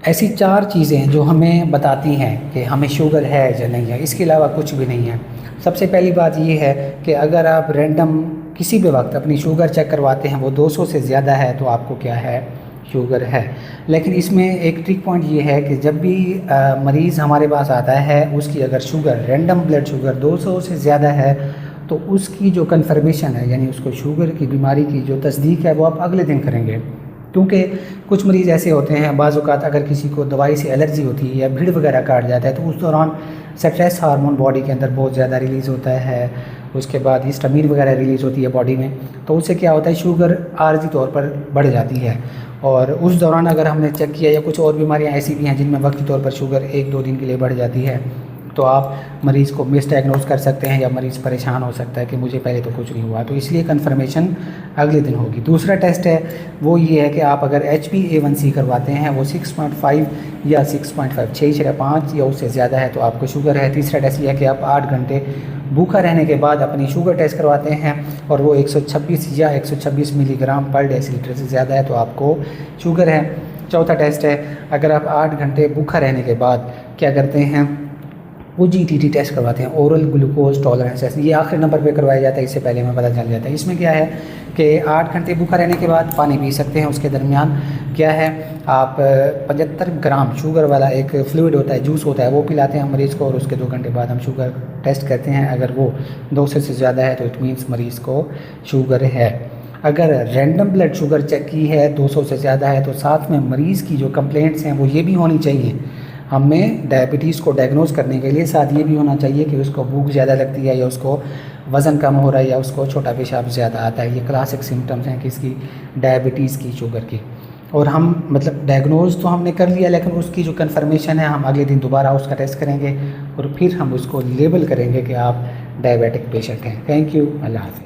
ऐसी 4 चीज़ें हैं जो हमें बताती हैं कि हमें शुगर है या नहीं है, इसके अलावा कुछ भी नहीं है। सबसे पहली बात ये है कि अगर आप रैंडम किसी भी वक्त अपनी शुगर चेक करवाते हैं, वो 200 से ज़्यादा है तो आपको क्या है, शुगर है। लेकिन इसमें एक ट्रिक पॉइंट ये है कि जब भी मरीज़ हमारे पास आता है, उसकी अगर शुगर रैंडम ब्लड शुगर 200 से ज़्यादा है तो उसकी जो कन्फर्मेशन है, यानी उसको शुगर की बीमारी की जो तस्दीक है, वो आप अगले दिन करेंगे। क्योंकि कुछ मरीज़ ऐसे होते हैं, बाज़ औक़ात अगर किसी को दवाई से एलर्जी होती है या भीड़ वगैरह काट जाता है तो उस दौरान स्ट्रेस हार्मोन बॉडी के अंदर बहुत ज़्यादा रिलीज़ होता है, उसके बाद हिस्टामीन वगैरह रिलीज़ होती है बॉडी में, तो उससे क्या होता है, शुगर आर्जी तौर पर बढ़ जाती है। और उस दौरान अगर हमने चेक किया, या कुछ और बीमारियाँ ऐसी भी हैं जिनमें वक्ती तौर पर शुगर 1-2 दिन के लिए बढ़ जाती है, तो आप मरीज़ को मिसडायग्नोज कर सकते हैं या मरीज़ परेशान हो सकता है कि मुझे पहले तो कुछ नहीं हुआ, तो इसलिए कन्फर्मेशन अगले दिन होगी। दूसरा टेस्ट है वो ये है कि आप अगर HbA1c करवाते हैं, वो 6.5 या 6.5 6.5 या उससे ज़्यादा है तो आपको शुगर है। तीसरा टेस्ट ये है कि आप 8 घंटे भूखा रहने के बाद अपनी शुगर टेस्ट करवाते हैं और वो 126 या 126 मिलीग्राम पर डेसीलीटर से ज़्यादा है तो आपको शुगर है। चौथा टेस्ट है, अगर आप 8 घंटे भूखा रहने के बाद क्या करते हैं, OGTT टेस्ट करवाते हैं, ओरल ग्लूकोज टॉलरेंस टेस्ट। ये आखिरी नंबर पे करवाया जाता है, इससे पहले हमें पता चल जाता है। इसमें क्या है कि 8 घंटे भूखा रहने के बाद पानी पी सकते हैं, उसके दरमियान क्या है, आप 75 ग्राम शुगर वाला एक फ्लूइड होता है, जूस होता है, वो पिलाते हैं मरीज़ को और उसके 2 घंटे बाद हम शुगर टेस्ट करते हैं। अगर वो 200 से ज़्यादा है तो इट मीन्स मरीज़ को शुगर है। अगर रैंडम ब्लड शुगर चेक की है 200 से ज़्यादा है तो साथ में मरीज़ की जो कंप्लेंट्स हैं वो ये भी होनी चाहिए, हमें डायबिटीज़ को डायग्नोज करने के लिए साथ ये भी होना चाहिए कि उसको भूख ज़्यादा लगती है या उसको वज़न कम हो रहा है या उसको छोटा पेशाब ज़्यादा आता है। ये क्लासिक सिम्टम्स हैं किसकी, डायबिटीज़ की, शुगर की। और हम मतलब डायग्नोज तो हमने कर लिया, लेकिन उसकी जो कन्फर्मेशन है हम अगले दिन दोबारा उसका टेस्ट करेंगे और फिर हम उसको लेबल करेंगे कि आप डायबिटिक पेशेंट हैं। थैंक यू, अल्लाह हाफ़िज़।